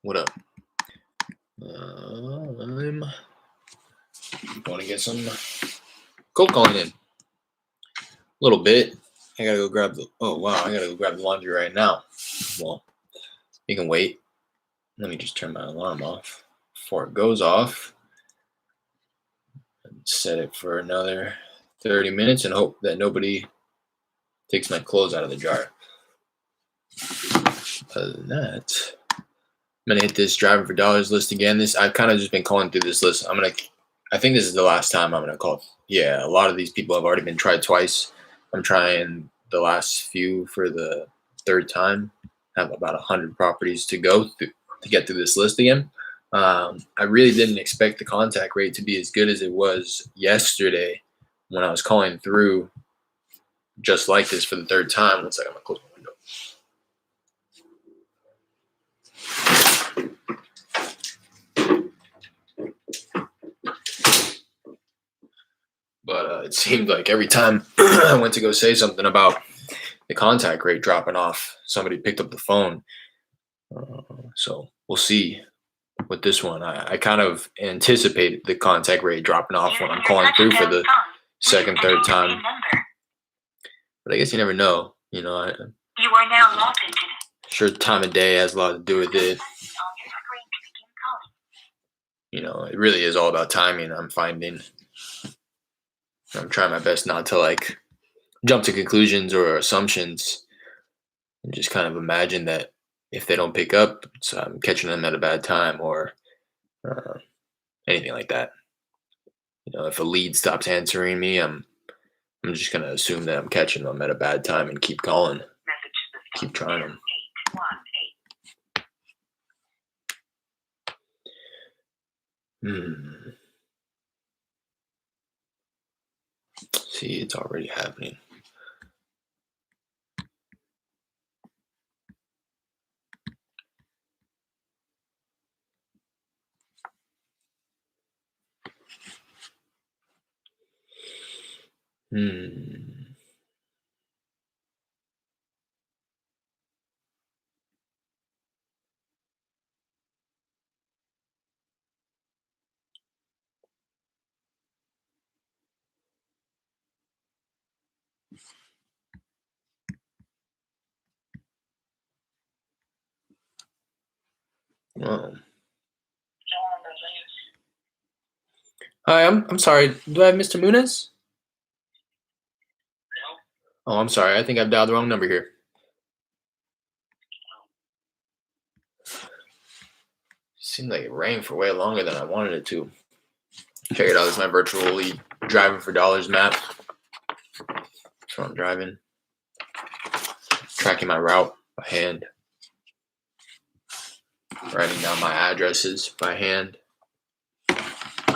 What up? I'm going to get some cold calling in. A little bit. I gotta go grab the. Oh wow! I gotta go grab the laundry right now. Well, you can wait. Let me just turn my alarm off before it goes off. And set it for another 30 minutes and hope that nobody takes my clothes out of the jar. Other than that, I'm gonna hit this driving for dollars list again. I've kind of just been calling through this list. I think this is the last time I'm gonna call. Yeah, a lot of these people have already been tried twice. I'm trying the last few for the third time. I have about 100 properties to go through to get through this list again. I really didn't expect the contact rate to be as good as it was yesterday when I was calling through just like this for the third time. One second, I'm gonna close my window. But it seemed like every time I went to go say something about the contact rate dropping off, somebody picked up the phone. So we'll see with this one. I kind of anticipate the contact rate dropping off when I'm calling through for the second, third time. But I guess you never know. You are now logged into. Sure, time of day has a lot to do with it. It really is all about timing. I'm finding. I'm trying my best not to jump to conclusions or assumptions, and just kind of imagine that if they don't pick up, I'm catching them at a bad time or anything like that. If a lead stops answering me, I'm just gonna assume that I'm catching them at a bad time and keep calling, keep trying them. See, it's already happening. Oh. Hi, I'm sorry. Do I have Mr. Muniz? Oh, I'm sorry. I think I've dialed the wrong number here. Seemed like it rang for way longer than I wanted it to. Check it out. This is my virtually driving for dollars map. That's where I'm driving. Tracking my route by hand. Writing down my addresses by hand. Please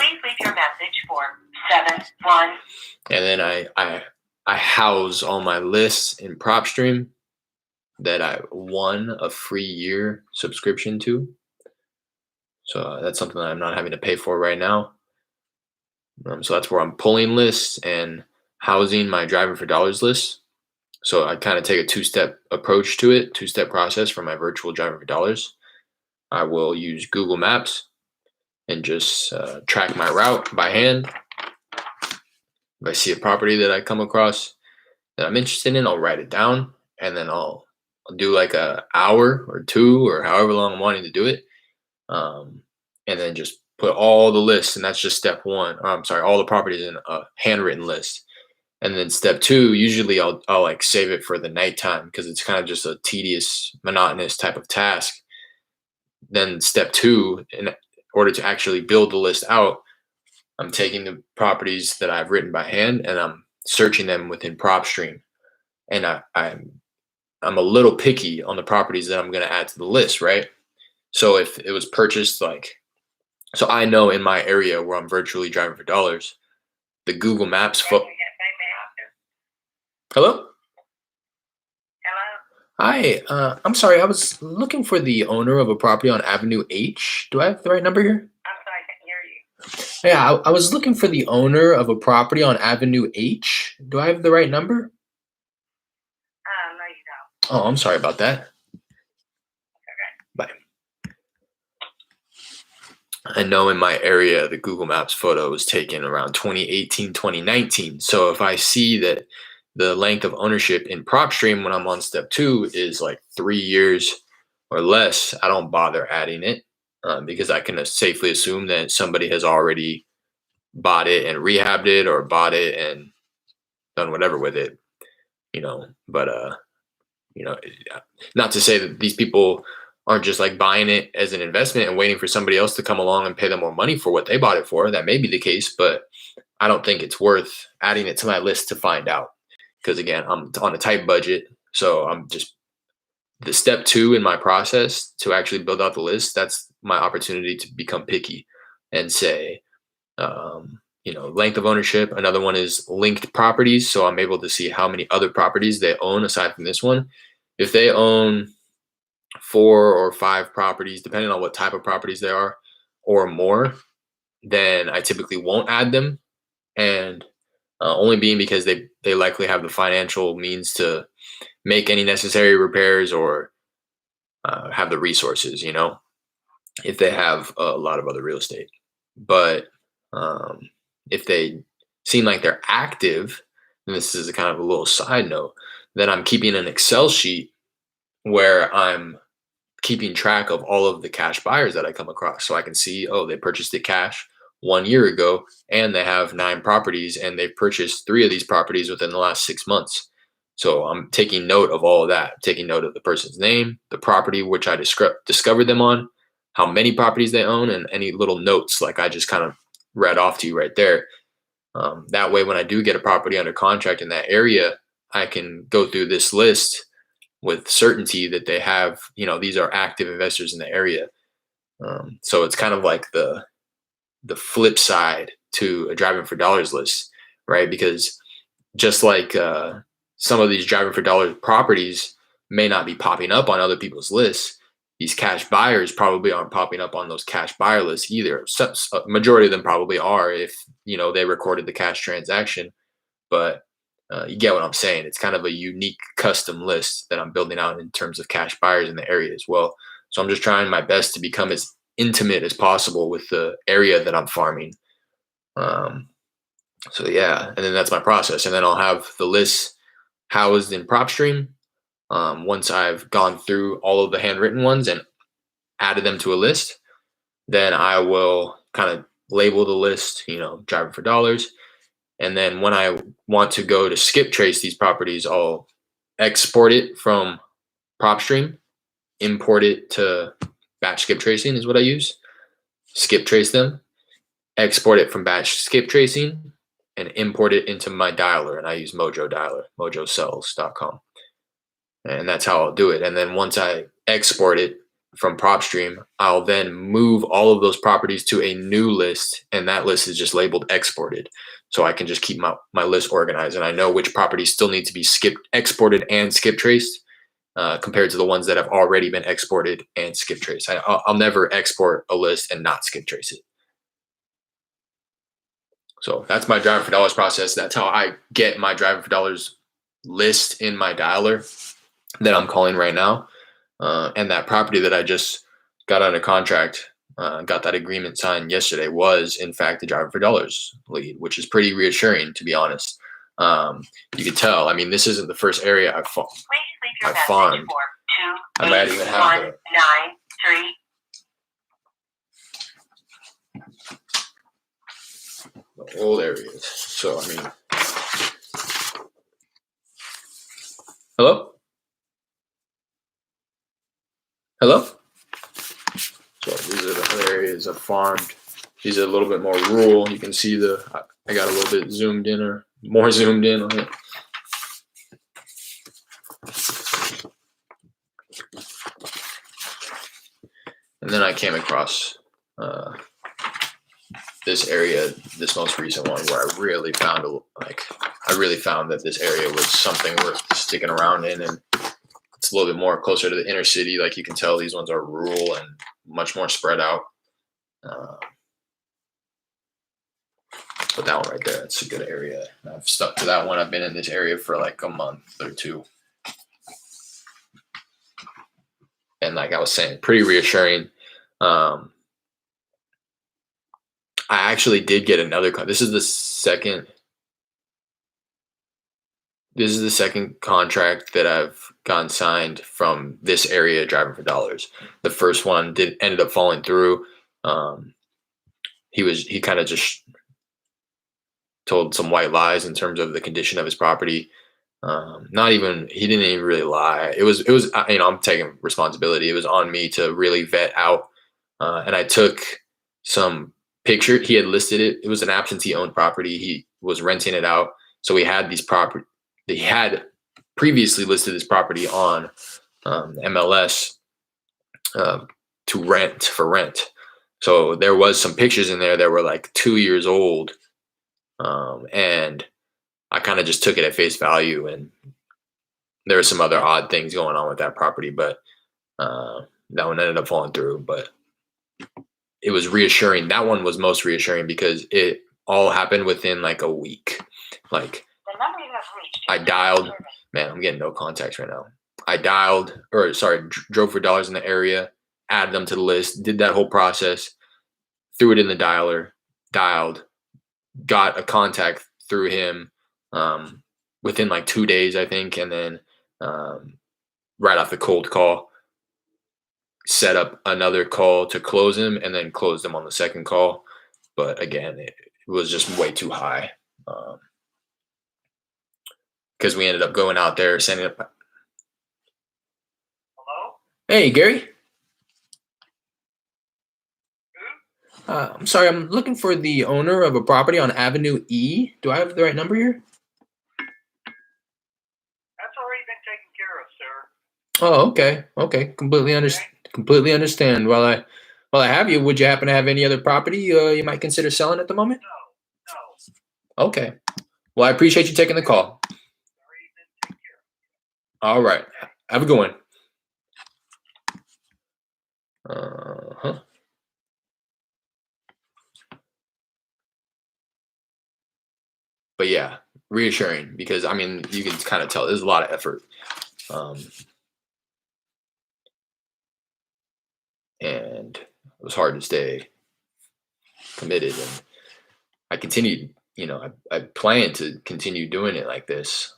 leave your message for 71. And then I house all my lists in PropStream that I won a free year subscription to. So that's something that I'm not having to pay for right now. So that's where I'm pulling lists and housing my driving for dollars lists. So I kind of take a two-step approach to it, two-step process for my virtual driving for dollars. I will use Google Maps and just track my route by hand. If I see a property that I come across that I'm interested in, I'll write it down, and then I'll do like an hour or two or however long I'm wanting to do it, and then just put all the lists, and that's just step one. All the properties in a handwritten list. And then step two, usually I'll save it for the nighttime because it's kind of just a tedious, monotonous type of task. Then step two, in order to actually build the list out, I'm taking the properties that I've written by hand and I'm searching them within PropStream. And I'm a little picky on the properties that I'm going to add to the list, right? So if it was purchased so I know in my area where I'm virtually driving for dollars, the Google Maps. Hello? Hi, I'm sorry. I was looking for the owner of a property on Avenue H. Do I have the right number here? I'm sorry, I can't hear you. Yeah, I was looking for the owner of a property on Avenue H. Do I have the right number? No, you don't. Oh, I'm sorry about that. Okay. Bye. I know in my area, the Google Maps photo was taken around 2018, 2019. So if I see that the length of ownership in PropStream when I'm on step 2 is like 3 years or less, I don't bother adding it because I can safely assume that somebody has already bought it and rehabbed it, or bought it and done whatever with it, But you know, not to say that these people aren't just like buying it as an investment and waiting for somebody else to come along and pay them more money for what they bought it for. That may be the case, but I don't think it's worth adding it to my list to find out. Because again, I'm on a tight budget. So I'm just the step 2 in my process to actually build out the list. That's my opportunity to become picky and say, length of ownership. Another one is linked properties. So I'm able to see how many other properties they own aside from this one. If they own 4 or 5 properties, depending on what type of properties they are, or more, then I typically won't add them. And only being because they likely have the financial means to make any necessary repairs, or have the resources, if they have a lot of other real estate. But if they seem like they're active, and this is a kind of a little side note, then I'm keeping an Excel sheet where I'm keeping track of all of the cash buyers that I come across. So I can see, oh, they purchased it cash 1 year ago, and they have 9 properties, and they've purchased 3 of these properties within the last 6 months. So I'm taking note of all of that, taking note of the person's name, the property which I discovered them on, how many properties they own, and any little notes like I just kind of read off to you right there. That way, when I do get a property under contract in that area, I can go through this list with certainty that they have, these are active investors in the area. So it's kind of like the flip side to a driving for dollars list, right? Because just like some of these driving for dollars properties may not be popping up on other people's lists, these cash buyers probably aren't popping up on those cash buyer lists either. A majority of them probably are if they recorded the cash transaction, but you get what I'm saying. It's kind of a unique custom list that I'm building out in terms of cash buyers in the area as well. So I'm just trying my best to become as intimate as possible with the area that I'm farming. So yeah, and then that's my process. And then I'll have the list housed in PropStream. Once I've gone through all of the handwritten ones and added them to a list, then I will kind of label the list, driving for dollars. And then when I want to go to skip trace these properties, I'll export it from PropStream, import it to batch skip tracing is what I use. Skip trace them, export it from batch skip tracing, and import it into my dialer. And I use Mojo Dialer, mojosells.com. And that's how I'll do it. And then once I export it from PropStream, I'll then move all of those properties to a new list. And that list is just labeled exported. So I can just keep my list organized. And I know which properties still need to be exported and skip traced compared to the ones that have already been exported and skip traced. I'll never export a list and not skip trace it. So that's my driving for dollars process. That's how I get my driving for dollars list in my dialer that I'm calling right now. And that property that I just got under contract, got that agreement signed yesterday, was in fact the driving for dollars lead, which is pretty reassuring, to be honest. You could tell. I mean, this isn't the first area I've farmed. I might even have the old areas. So I mean, hello. So these are the other areas I've farmed. These are a little bit more rural. You can see I got a little bit zoomed in, or more zoomed in on it. And then I came across this area, this most recent one, where I really found that this area was something worth sticking around in, and it's a little bit more closer to the inner city. Like you can tell, these ones are rural and much more spread out. But that one right there, that's a good area. I've stuck to that one. I've been in this area for like a month or two. And like I was saying, pretty reassuring. I actually did get another this is the second contract that I've gotten signed from this area driving for dollars. The first one ended up falling through. He kind of just told some white lies in terms of the condition of his property. He didn't even really lie. It was I'm taking responsibility. It was on me to really vet out. And I took some picture. He had listed it. It was an absentee owned property. He was renting it out. So he had he had previously listed this property on MLS to rent for rent. So there was some pictures in there that were like 2 years old. And I kind of just took it at face value, and there were some other odd things going on with that property, but that one ended up falling through. But it was reassuring. That one was most reassuring because it all happened within like a week. Like I dialed, man, I'm getting no contacts right now. I drove for dollars in the area, added them to the list, did that whole process, threw it in the dialer, dialed, got a contact through him within like 2 days, I think. And then right off the cold call, set up another call to close him, and then closed him on the second call. But again, it was just way too high because we ended up going out there, sending it. Hello? Hey, Gary. I'm sorry, I'm looking for the owner of a property on Avenue E. Do I have the right number here? That's already been taken care of, sir. Oh, okay. Okay. Completely understand. While I have you, would you happen to have any other property you might consider selling at the moment? No. Okay. Well, I appreciate you taking the call. Already been taken care of. All right. Have a good one. Uh-huh. But yeah, reassuring because, I mean, you can kind of tell there's a lot of effort. And it was hard to stay committed. And I continued, I plan to continue doing it like this,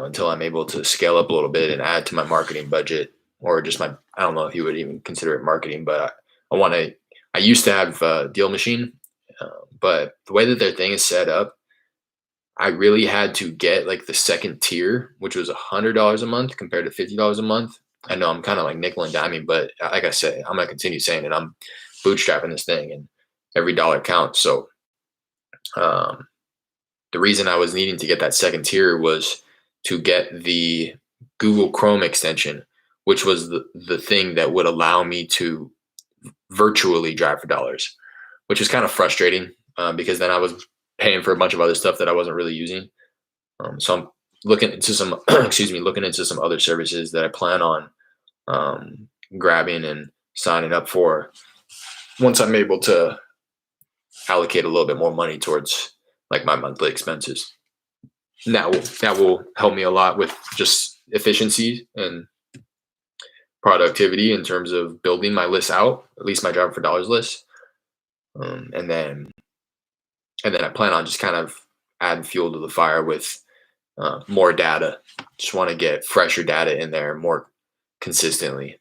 until I'm able to scale up a little bit and add to my marketing budget, or just I don't know if you would even consider it marketing, but I used to have a Deal Machine, but the way that their thing is set up, I really had to get like the second tier, which was $100 a month compared to $50 a month. I know I'm kind of like nickel and diming, but like I say, I'm gonna continue saying it. I'm bootstrapping this thing, and every dollar counts. So the reason I was needing to get that second tier was to get the Google Chrome extension, which was the thing that would allow me to virtually drive for dollars, which is kind of frustrating because then I was paying for a bunch of other stuff that I wasn't really using. So I'm looking into some, looking into some other services that I plan on grabbing and signing up for once I'm able to allocate a little bit more money towards like my monthly expenses. And that will help me a lot with just efficiency and productivity in terms of building my list out, at least my Driver for Dollars list. And then I plan on just kind of adding fuel to the fire with more data. Just want to get fresher data in there more consistently.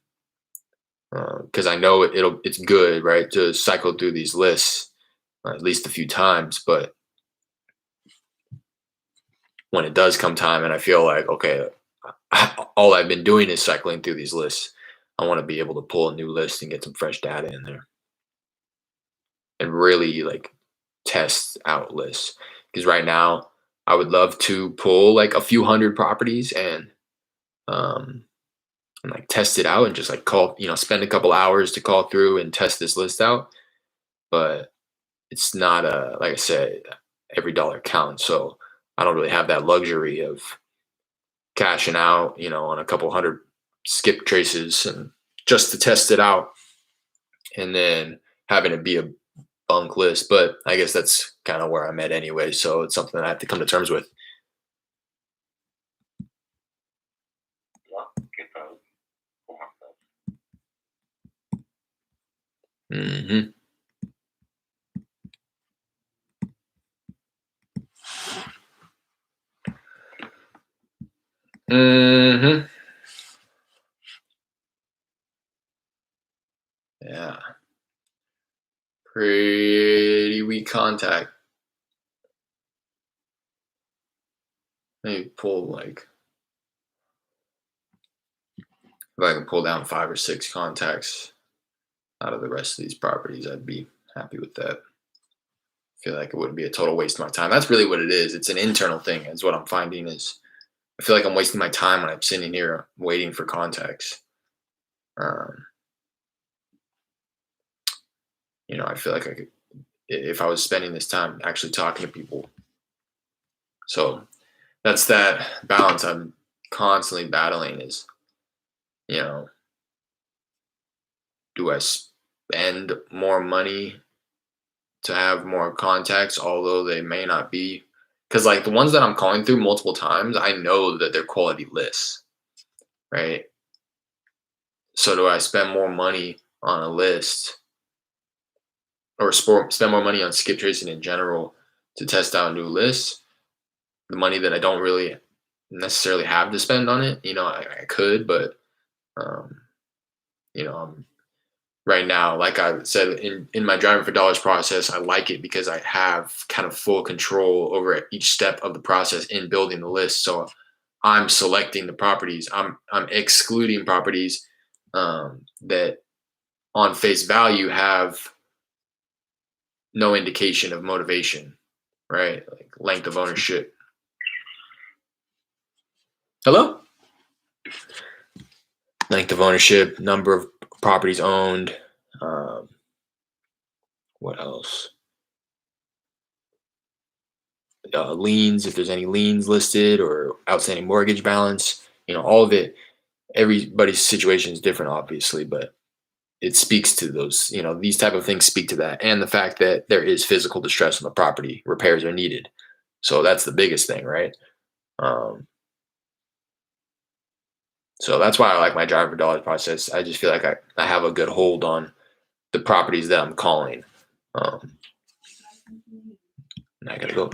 Because I know it's good, right, to cycle through these lists at least a few times, but when it does come time and I feel like, okay, all I've been doing is cycling through these lists, I want to be able to pull a new list and get some fresh data in there and really like test out lists. Because right now I would love to pull like a few hundred properties and like test it out and just like spend a couple hours to call through and test this list out. But it's not like I said, every dollar counts. So I don't really have that luxury of cashing out, on a couple hundred skip traces and just to test it out and then having it be a bunk list. But I guess that's kind of where I'm at anyway. So it's something that I have to come to terms with. Mm-hmm. Mm-hmm. Yeah. Pretty weak contact. Maybe pull like, if I can pull down 5 or 6 contacts out of the rest of these properties, I'd be happy with that. I feel like it wouldn't be a total waste of my time. That's really what it is. It's an internal thing. Is what I'm finding is I feel like I'm wasting my time when I'm sitting here waiting for contacts. I feel like I could, if I was spending this time actually talking to people. So that's that balance I'm constantly battling is, do I spend more money to have more contacts, although they may not be? Because like the ones that I'm calling through multiple times, I know that they're quality lists, right? So do I spend more money on a list or spend more money on skip tracing in general to test out new lists? The money that I don't really necessarily have to spend on it, I could, but um, right now, like I said in my driving for dollars process, I like it because I have kind of full control over each step of the process in building the list. So I'm selecting the properties. I'm excluding properties that on face value have no indication of motivation, right? Like length of ownership. Hello? Length of ownership, number of properties owned. What else? Liens, if there's any liens listed or outstanding mortgage balance, all of it. Everybody's situation is different, obviously, but it speaks to those, these type of things speak to that. And the fact that there is physical distress on the property, repairs are needed. So that's the biggest thing, right? So that's why I like my drive for dollars process. I just feel like I have a good hold on the properties that I'm calling. And I gotta go.